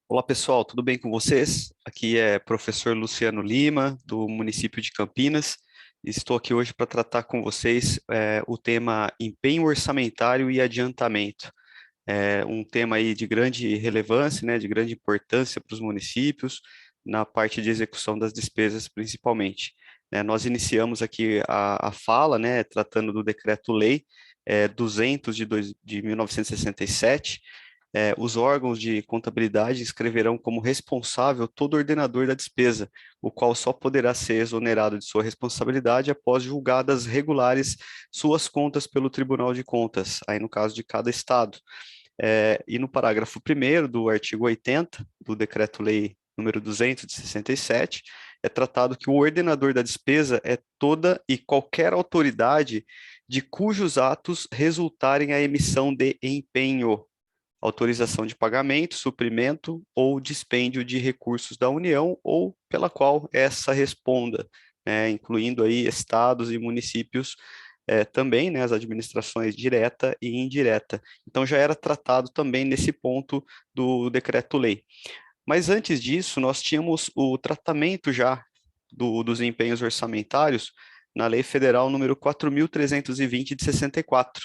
Olá pessoal, tudo bem com vocês? Aqui é professor Luciano Lima, do município de Campinas. Estou aqui hoje para tratar com vocês o tema empenho orçamentário e adiantamento. É um tema aí de grande relevância, né, de grande importância para os municípios, na parte de execução das despesas principalmente. Nós iniciamos aqui a fala, né, tratando do Decreto-Lei 200 de 1967. Os órgãos de contabilidade escreverão como responsável todo ordenador da despesa, o qual só poderá ser exonerado de sua responsabilidade após julgadas regulares suas contas pelo Tribunal de Contas, aí no caso de cada estado. E no parágrafo 1º do artigo 80 do Decreto-Lei número 200 de 67, é tratado que o ordenador da despesa é toda e qualquer autoridade de cujos atos resultarem a emissão de empenho, autorização de pagamento, suprimento ou dispêndio de recursos da União ou pela qual essa responda, né, incluindo aí estados e municípios também, né, as administrações direta e indireta. Então já era tratado também nesse ponto do decreto-lei. Mas antes disso, nós tínhamos o tratamento já dos empenhos orçamentários na Lei Federal número 4.320 de 64.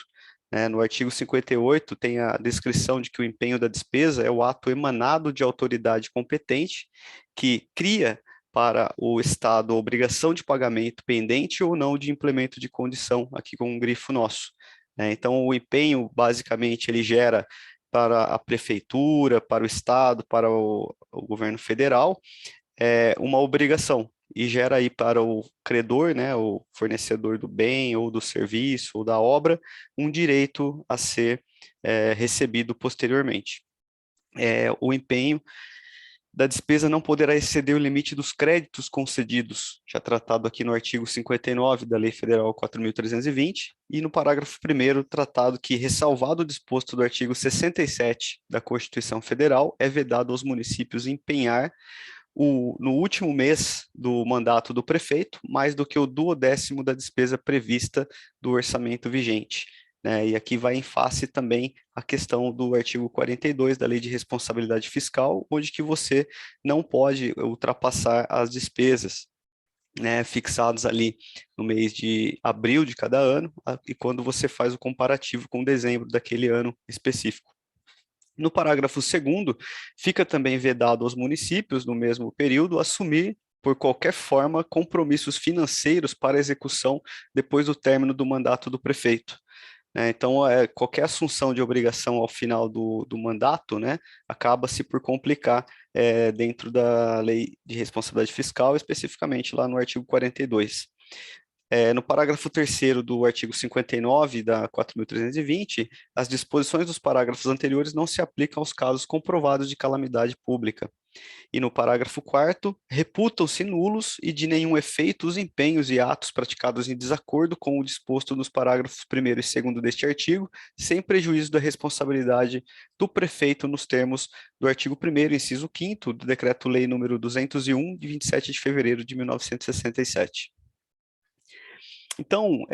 No artigo 58, tem a descrição de que o empenho da despesa é o ato emanado de autoridade competente que cria para o Estado a obrigação de pagamento pendente ou não de implemento de condição, aqui com um grifo nosso. Então, o empenho, basicamente, ele gera para a prefeitura, para o Estado, para o governo federal, uma obrigação e gera aí para o credor, né, o fornecedor do bem ou do serviço ou da obra, um direito a ser recebido posteriormente. O empenho da despesa não poderá exceder o limite dos créditos concedidos, já tratado aqui no artigo 59 da Lei Federal 4.320, e no parágrafo 1º tratado que, ressalvado o disposto do artigo 67 da Constituição Federal, é vedado aos municípios empenhar no último mês do mandato do prefeito, mais do que o duodécimo da despesa prevista do orçamento vigente. E aqui vai em face também a questão do artigo 42 da Lei de Responsabilidade Fiscal, onde que você não pode ultrapassar as despesas, fixadas ali no mês de abril de cada ano, e quando você faz o comparativo com dezembro daquele ano específico. No parágrafo 2º, fica também vedado aos municípios, no mesmo período, assumir, por qualquer forma, compromissos financeiros para execução depois do término do mandato do prefeito. Então, qualquer assunção de obrigação ao final do mandato, né, acaba-se por complicar dentro da Lei de Responsabilidade Fiscal, especificamente lá no artigo 42. No parágrafo 3º do artigo 59 da 4.320, as disposições dos parágrafos anteriores não se aplicam aos casos comprovados de calamidade pública. E no parágrafo 4º, reputam-se nulos e de nenhum efeito os empenhos e atos praticados em desacordo com o disposto nos parágrafos 1º e 2º deste artigo, sem prejuízo da responsabilidade do prefeito nos termos do artigo 1º, inciso 5º, do Decreto-Lei número 201, de 27 de fevereiro de 1967. Então,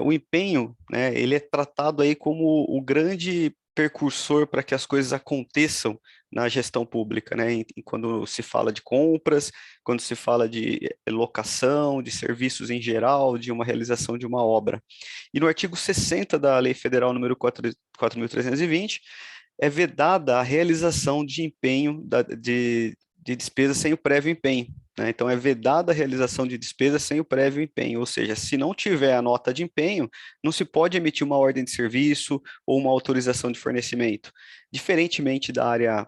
o empenho, né, ele é tratado aí como o grande precursor para que as coisas aconteçam na gestão pública, né? Quando se fala de compras, quando se fala de locação, de serviços em geral, de uma realização de uma obra. E no artigo 60 da Lei Federal número 4.320, é vedada a realização de empenho de despesa sem o prévio empenho. Então, é vedada a realização de despesa sem o prévio empenho, ou seja, se não tiver a nota de empenho, não se pode emitir uma ordem de serviço ou uma autorização de fornecimento. Diferentemente da área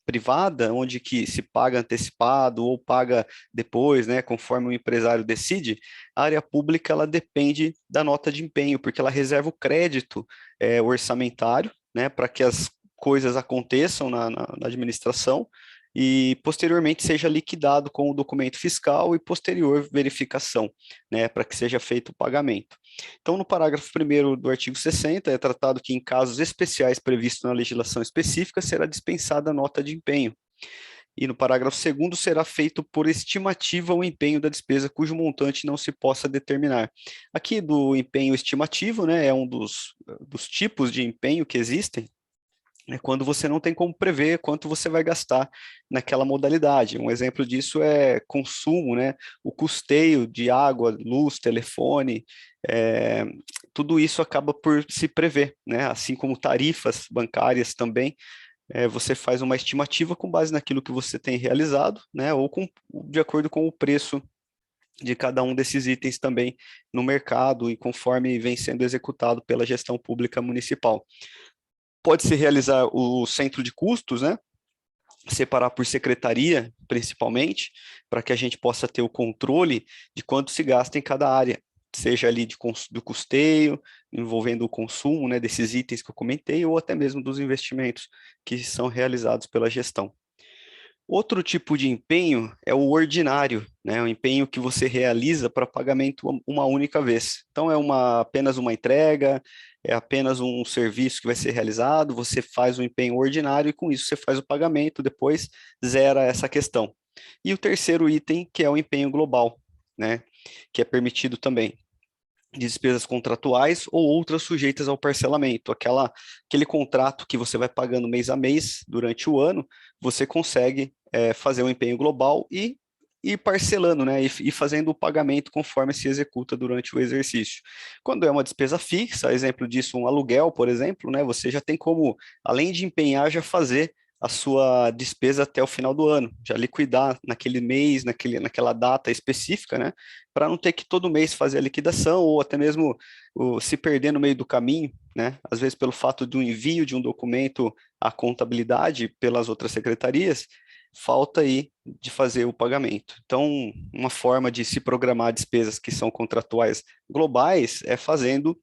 privada, onde que se paga antecipado ou paga depois, né, conforme o empresário decide, a área pública ela depende da nota de empenho, porque ela reserva o crédito orçamentário, né, para que as coisas aconteçam na administração, e posteriormente seja liquidado com o documento fiscal e posterior verificação, né, para que seja feito o pagamento. Então, no parágrafo 1º do artigo 60, é tratado que em casos especiais previstos na legislação específica, será dispensada a nota de empenho. E no parágrafo 2º será feito por estimativa o empenho da despesa cujo montante não se possa determinar. Aqui do empenho estimativo, né, é um dos tipos de empenho que existem, é quando você não tem como prever quanto você vai gastar naquela modalidade. Um exemplo disso é consumo, né? O custeio de água, luz, telefone, é, tudo isso acaba por se prever, né? Assim como tarifas bancárias também, você faz uma estimativa com base naquilo que você tem realizado, né? Ou de acordo com o preço de cada um desses itens também no mercado e conforme vem sendo executado pela gestão pública municipal. Pode-se realizar o centro de custos, né? Separar por secretaria, principalmente, para que a gente possa ter o controle de quanto se gasta em cada área, seja ali do custeio, envolvendo o consumo, né, desses itens que eu comentei, ou até mesmo dos investimentos que são realizados pela gestão. Outro tipo de empenho é o ordinário, né? O empenho que você realiza para pagamento uma única vez. Então, apenas uma entrega, é apenas um serviço que vai ser realizado, você faz o empenho ordinário e com isso você faz o pagamento, depois zera essa questão. E o terceiro item, que é o empenho global, né? Que é permitido também de despesas contratuais ou outras sujeitas ao parcelamento. Aquele contrato que você vai pagando mês a mês durante o ano, você consegue fazer um empenho global e ir parcelando, né, e fazendo o pagamento conforme se executa durante o exercício. Quando é uma despesa fixa, exemplo disso, um aluguel, por exemplo, né, você já tem como, além de empenhar, já fazer a sua despesa até o final do ano, já liquidar naquele mês, naquela data específica, né, para não ter que todo mês fazer a liquidação ou até mesmo se perder no meio do caminho, né? Às vezes pelo fato do envio de um documento à contabilidade pelas outras secretarias, falta aí de fazer o pagamento. Então, uma forma de se programar despesas que são contratuais globais é fazendo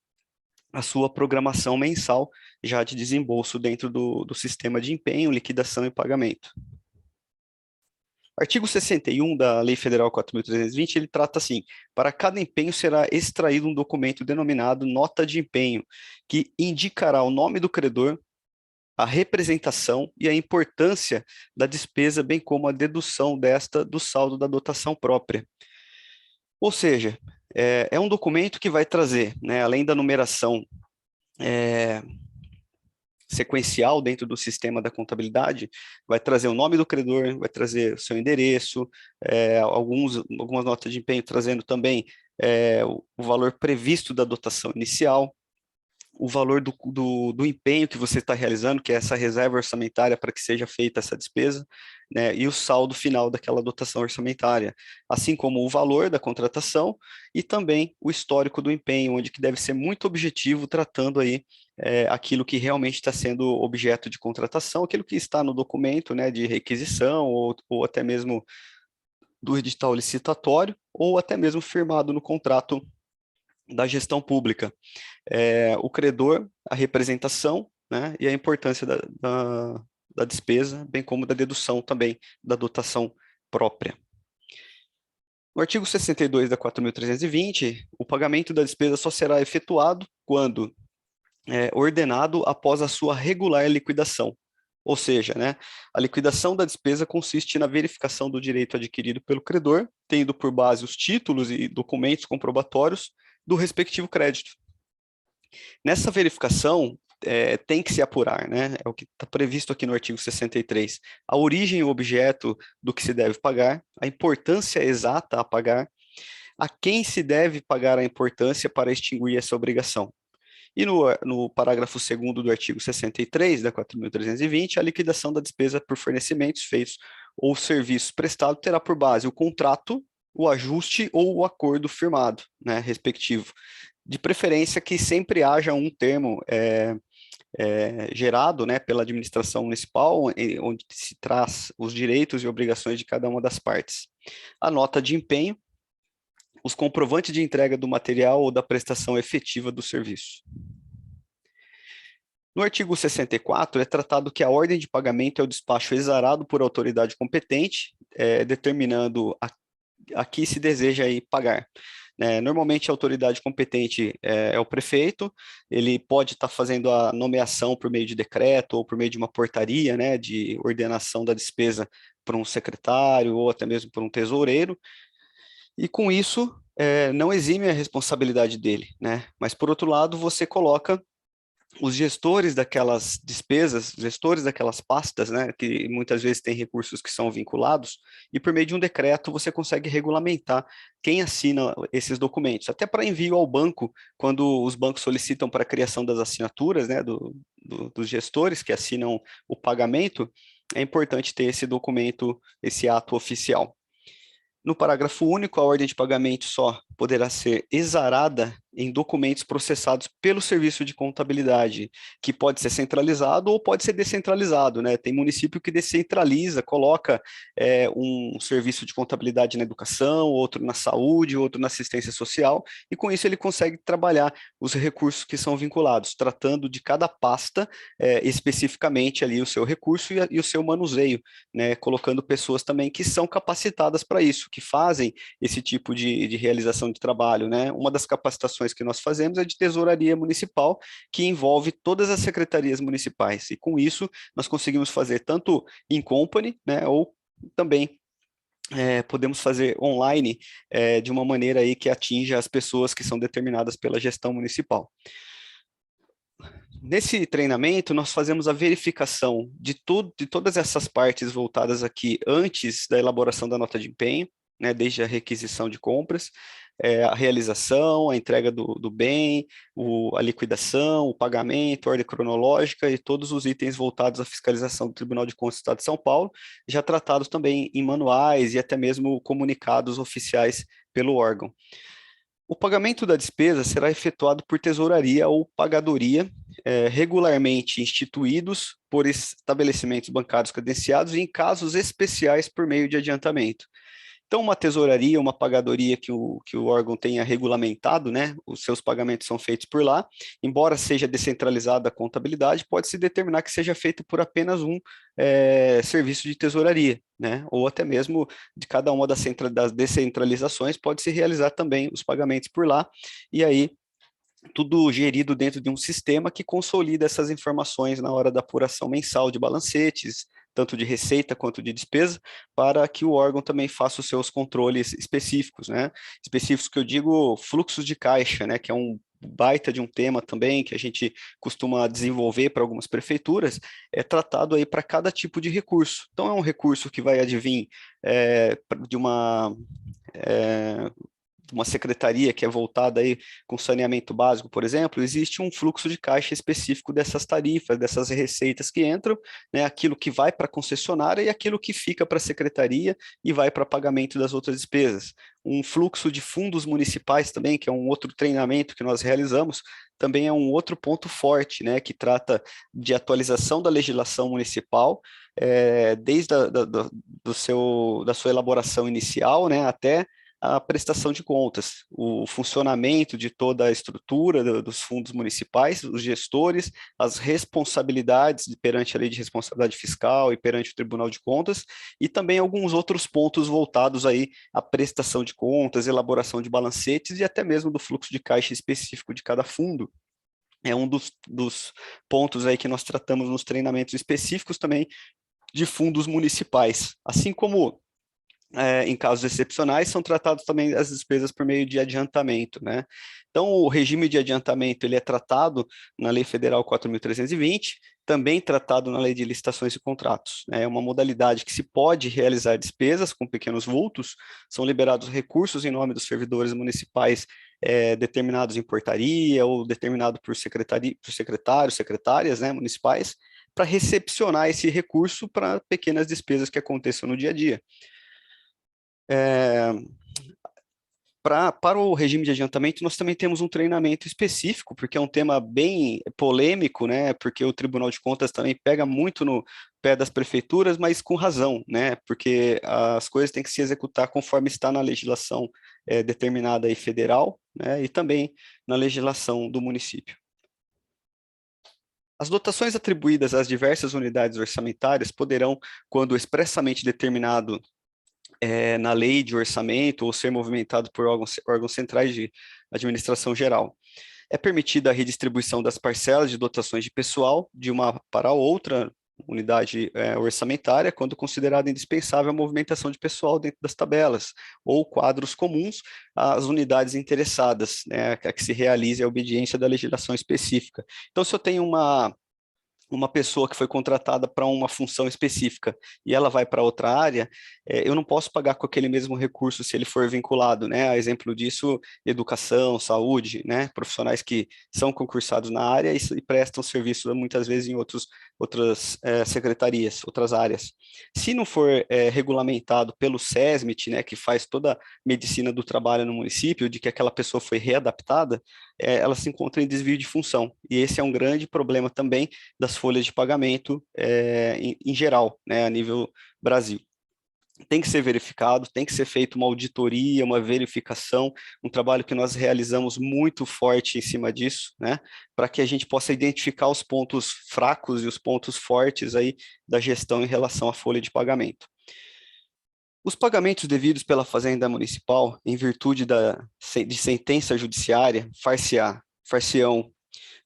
a sua programação mensal já de desembolso dentro do sistema de empenho, liquidação e pagamento. Artigo 61 da Lei Federal 4.320, ele trata assim: para cada empenho será extraído um documento denominado nota de empenho, que indicará o nome do credor, a representação e a importância da despesa, bem como a dedução desta do saldo da dotação própria. Ou seja, é um documento que vai trazer, né, além da numeração sequencial dentro do sistema da contabilidade, vai trazer o nome do credor, vai trazer o seu endereço, algumas notas de empenho trazendo também o valor previsto da dotação inicial, o valor do empenho que você está realizando, que é essa reserva orçamentária para que seja feita essa despesa, né, e o saldo final daquela dotação orçamentária, assim como o valor da contratação e também o histórico do empenho, onde que deve ser muito objetivo, tratando aí aquilo que realmente está sendo objeto de contratação, aquilo que está no documento, né, de requisição ou até mesmo do edital licitatório, ou até mesmo firmado no contrato da gestão pública. O credor, a representação, né, e a importância da despesa, bem como da dedução também da dotação própria. No artigo 62 da 4.320, o pagamento da despesa só será efetuado quando ordenado após a sua regular liquidação. Ou seja, né, a liquidação da despesa consiste na verificação do direito adquirido pelo credor, tendo por base os títulos e documentos comprobatórios do respectivo crédito. Nessa verificação, tem que se apurar, né? É o que está previsto aqui no artigo 63. A origem e o objeto do que se deve pagar, a importância exata a pagar, a quem se deve pagar a importância para extinguir essa obrigação. E no parágrafo 2º do artigo 63 da 4.320, a liquidação da despesa por fornecimentos feitos ou serviços prestados terá por base o contrato, o ajuste ou o acordo firmado, né, respectivo. De preferência que sempre haja um termo gerado, né, pela administração municipal, onde se traz os direitos e obrigações de cada uma das partes. A nota de empenho, os comprovantes de entrega do material ou da prestação efetiva do serviço. No artigo 64, é tratado que a ordem de pagamento é o despacho exarado por autoridade competente, determinando a que se deseja aí pagar. Normalmente a autoridade competente é o prefeito, ele pode estar fazendo a nomeação por meio de decreto ou por meio de uma portaria, né, de ordenação da despesa por um secretário ou até mesmo por um tesoureiro, e com isso não exime a responsabilidade dele, né? Mas por outro lado você coloca os gestores daquelas despesas, gestores daquelas pastas, né, que muitas vezes têm recursos que são vinculados, e por meio de um decreto você consegue regulamentar quem assina esses documentos, até para envio ao banco, quando os bancos solicitam para a criação das assinaturas, né, dos gestores que assinam o pagamento, é importante ter esse documento, esse ato oficial. No parágrafo único, a ordem de pagamento só poderá ser exarada em documentos processados pelo serviço de contabilidade, que pode ser centralizado ou pode ser descentralizado, né? Tem município que descentraliza, coloca um serviço de contabilidade na educação, outro na saúde, outro na assistência social, e com isso ele consegue trabalhar os recursos que são vinculados, tratando de cada pasta especificamente ali o seu recurso e o seu manuseio, né? Colocando pessoas também que são capacitadas para isso, que fazem esse tipo de realização de trabalho, né? Uma das capacitações que nós fazemos é de tesouraria municipal, que envolve todas as secretarias municipais, e com isso nós conseguimos fazer tanto in company, né, ou também podemos fazer online de uma maneira aí que atinja as pessoas que são determinadas pela gestão municipal. Nesse treinamento, nós fazemos a verificação de todas essas partes voltadas aqui antes da elaboração da nota de empenho, né, desde a requisição de compras, a realização, a entrega do bem, a liquidação, o pagamento, a ordem cronológica e todos os itens voltados à fiscalização do Tribunal de Contas do Estado de São Paulo, já tratados também em manuais e até mesmo comunicados oficiais pelo órgão. O pagamento da despesa será efetuado por tesouraria ou pagadoria, regularmente instituídos por estabelecimentos bancários credenciados e em casos especiais por meio de adiantamento. Então, uma tesouraria, uma pagadoria que o órgão tenha regulamentado, né, os seus pagamentos são feitos por lá, embora seja descentralizada a contabilidade, pode-se determinar que seja feito por apenas um serviço de tesouraria, né, ou até mesmo de cada uma das descentralizações pode-se realizar também os pagamentos por lá, e aí tudo gerido dentro de um sistema que consolida essas informações na hora da apuração mensal de balancetes, tanto de receita quanto de despesa, para que o órgão também faça os seus controles específicos, né? Específicos que eu digo fluxos de caixa, né? Que é um baita de um tema também que a gente costuma desenvolver para algumas prefeituras, é tratado aí para cada tipo de recurso. Então, é um recurso que vai advir de uma secretaria que é voltada aí com saneamento básico, por exemplo, existe um fluxo de caixa específico dessas tarifas, dessas receitas que entram, né, aquilo que vai para a concessionária e aquilo que fica para a secretaria e vai para pagamento das outras despesas. Um fluxo de fundos municipais também, que é um outro treinamento que nós realizamos, também é um outro ponto forte, né, que trata de atualização da legislação municipal, desde da sua elaboração inicial, né, até a prestação de contas, o funcionamento de toda a estrutura dos fundos municipais, os gestores, as responsabilidades perante a lei de responsabilidade fiscal e perante o Tribunal de Contas, e também alguns outros pontos voltados aí à prestação de contas, elaboração de balancetes e até mesmo do fluxo de caixa específico de cada fundo. É um dos pontos aí que nós tratamos nos treinamentos específicos também de fundos municipais, assim como em casos excepcionais, são tratados também as despesas por meio de adiantamento, né? Então, o regime de adiantamento, ele é tratado na Lei Federal 4.320, também tratado na Lei de Licitações e Contratos. É uma modalidade que se pode realizar despesas com pequenos vultos, são liberados recursos em nome dos servidores municipais determinados em portaria ou determinado por secretários, secretárias, né, municipais, para recepcionar esse recurso para pequenas despesas que aconteçam no dia a dia. É, para o regime de adiantamento, nós também temos um treinamento específico, porque é um tema bem polêmico, né? Porque o Tribunal de Contas também pega muito no pé das prefeituras, mas com razão, né? Porque as coisas têm que se executar conforme está na legislação determinada aí federal, né? E também na legislação do município. As dotações atribuídas às diversas unidades orçamentárias poderão, quando expressamente determinado na lei de orçamento ou ser movimentado por órgãos centrais de administração geral. É permitida a redistribuição das parcelas de dotações de pessoal de uma para outra, unidade orçamentária, quando considerada indispensável a movimentação de pessoal dentro das tabelas, ou quadros comuns às unidades interessadas, né, a que se realize a obediência da legislação específica. Então, se eu tenho uma pessoa que foi contratada para uma função específica e ela vai para outra área, eu não posso pagar com aquele mesmo recurso se ele for vinculado, né? A exemplo disso, educação, saúde, né? Profissionais que são concursados na área e prestam serviço muitas vezes em outras secretarias, outras áreas. Se não for regulamentado pelo SESMIT, né, que faz toda a medicina do trabalho no município, de que aquela pessoa foi readaptada, ela se encontra em desvio de função. E esse é um grande problema também das folhas de pagamento em geral, né, a nível Brasil. Tem que ser verificado, tem que ser feita uma auditoria, uma verificação, um trabalho que nós realizamos muito forte em cima disso, né, para que a gente possa identificar os pontos fracos e os pontos fortes aí da gestão em relação à folha de pagamento. Os pagamentos devidos pela Fazenda Municipal, em virtude de sentença judiciária, far-se-ão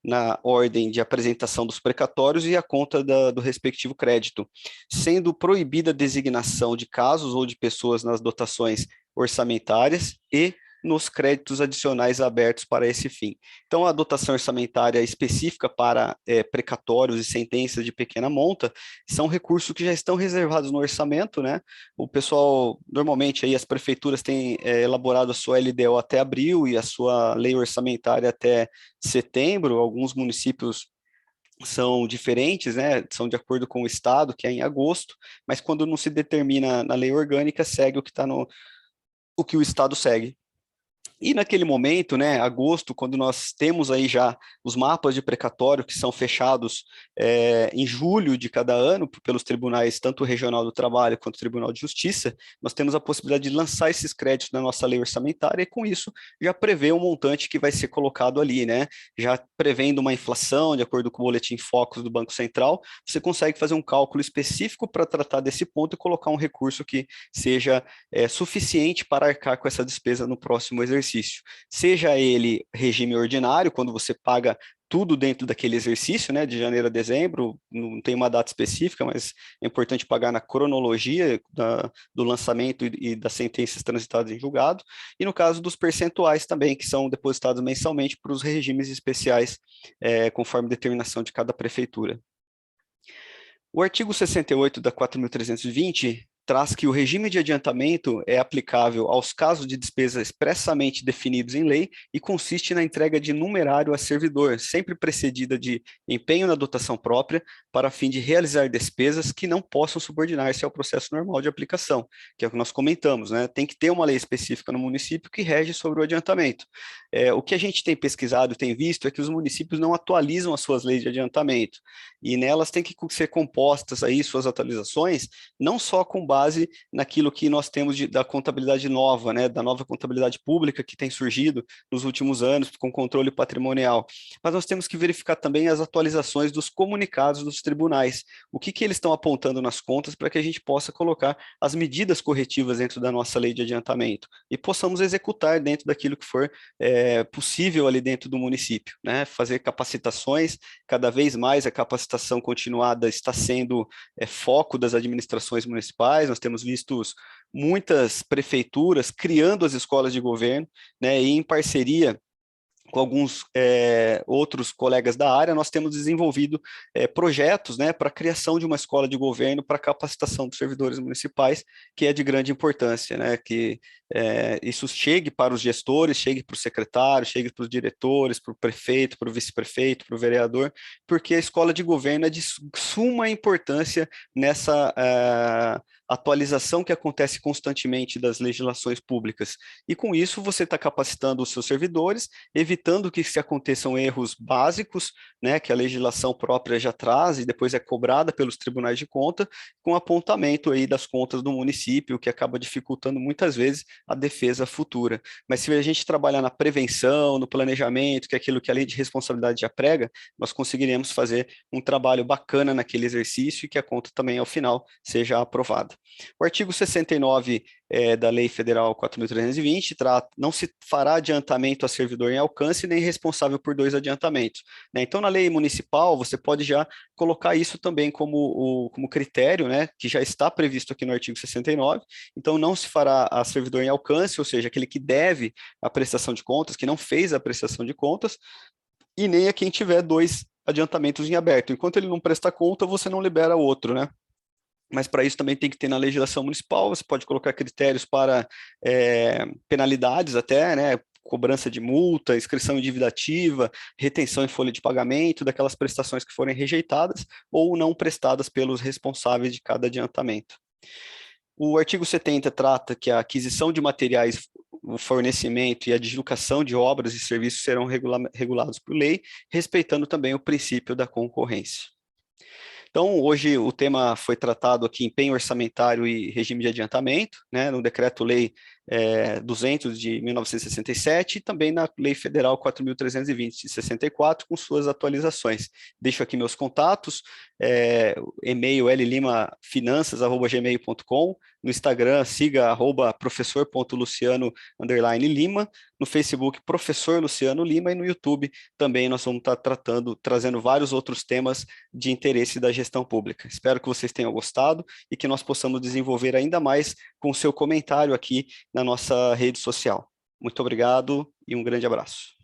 na ordem de apresentação dos precatórios e a conta do respectivo crédito, sendo proibida a designação de casos ou de pessoas nas dotações orçamentárias e nos créditos adicionais abertos para esse fim. Então, a dotação orçamentária específica para precatórios e sentenças de pequena monta são recursos que já estão reservados no orçamento, né? O pessoal, normalmente, aí as prefeituras têm elaborado a sua LDO até abril e a sua lei orçamentária até setembro. Alguns municípios são diferentes, né? São de acordo com o estado, que é em agosto, mas quando não se determina na lei orgânica, segue o que o estado segue. E naquele momento, né, agosto, quando nós temos aí já os mapas de precatório que são fechados em julho de cada ano pelos tribunais, tanto o Regional do Trabalho quanto o Tribunal de Justiça, nós temos a possibilidade de lançar esses créditos na nossa lei orçamentária e com isso já prevê o montante que vai ser colocado ali, né? Já prevendo uma inflação, de acordo com o boletim Focus do Banco Central, você consegue fazer um cálculo específico para tratar desse ponto e colocar um recurso que seja suficiente para arcar com essa despesa no próximo exercício. Seja ele regime ordinário, quando você paga tudo dentro daquele exercício, né, de janeiro a dezembro, não tem uma data específica, mas é importante pagar na cronologia do lançamento e das sentenças transitadas em julgado, e no caso dos percentuais também, que são depositados mensalmente para os regimes especiais, conforme determinação de cada prefeitura. O artigo 68 da 4.320 traz que o regime de adiantamento é aplicável aos casos de despesa expressamente definidos em lei e consiste na entrega de numerário a servidor, sempre precedida de empenho na dotação própria, para fim de realizar despesas que não possam subordinar-se ao processo normal de aplicação, que é o que nós comentamos, né? Tem que ter uma lei específica no município que rege sobre o adiantamento. O que a gente tem pesquisado e tem visto é que os municípios não atualizam as suas leis de adiantamento, e nelas tem que ser compostas aí suas atualizações, não só com base naquilo que nós temos da contabilidade nova, né, da nova contabilidade pública que tem surgido nos últimos anos com controle patrimonial, mas nós temos que verificar também as atualizações dos comunicados dos tribunais, o que eles estão apontando nas contas para que a gente possa colocar as medidas corretivas dentro da nossa lei de adiantamento e possamos executar dentro daquilo que for possível ali dentro do município, né, fazer capacitações, cada vez mais a capacitação continuada está sendo foco das administrações municipais. Nós temos visto muitas prefeituras criando as escolas de governo, né, e em parceria com alguns outros colegas da área, nós temos desenvolvido projetos, né, para a criação de uma escola de governo para capacitação dos servidores municipais, que é de grande importância, né, que isso chegue para os gestores, chegue para os secretários, chegue para os diretores, para o prefeito, para o vice-prefeito, para o vereador, porque a escola de governo é de suma importância nessa atualização que acontece constantemente das legislações públicas. E com isso você está capacitando os seus servidores, evitando que se aconteçam erros básicos, né, que a legislação própria já traz e depois é cobrada pelos tribunais de conta, com apontamento aí das contas do município, que acaba dificultando muitas vezes a defesa futura. Mas se a gente trabalhar na prevenção, no planejamento, que é aquilo que a lei de responsabilidade já prega, nós conseguiremos fazer um trabalho bacana naquele exercício e que a conta também, ao final, seja aprovada. O artigo 69 da Lei Federal 4.320, não se fará adiantamento a servidor em alcance nem responsável por dois adiantamentos, né? Então, na lei municipal, você pode já colocar isso também como critério, né, que já está previsto aqui no artigo 69. Então, não se fará a servidor em alcance, ou seja, aquele que deve a prestação de contas, que não fez a prestação de contas, e nem a quem tiver dois adiantamentos em aberto. Enquanto ele não presta conta, você não libera outro, né? Mas para isso também tem que ter na legislação municipal, você pode colocar critérios para penalidades até, né? Cobrança de multa, inscrição em dívida ativa, retenção em folha de pagamento daquelas prestações que forem rejeitadas ou não prestadas pelos responsáveis de cada adiantamento. O artigo 70 trata que a aquisição de materiais, o fornecimento e a adjudicação de obras e serviços serão regulados por lei, respeitando também o princípio da concorrência. Então, hoje o tema foi tratado aqui em empenho orçamentário e regime de adiantamento, né, no Decreto-Lei 200 de 1967 e também na Lei Federal 4.320 de 64, com suas atualizações. Deixo aqui meus contatos, e-mail llimafinanças@gmail.com, no Instagram siga @professor.luciano_lima, no Facebook Professor Luciano Lima e no YouTube também nós vamos estar trazendo vários outros temas de interesse da gestão pública. Espero que vocês tenham gostado e que nós possamos desenvolver ainda mais com o seu comentário aqui na nossa rede social. Muito obrigado e um grande abraço.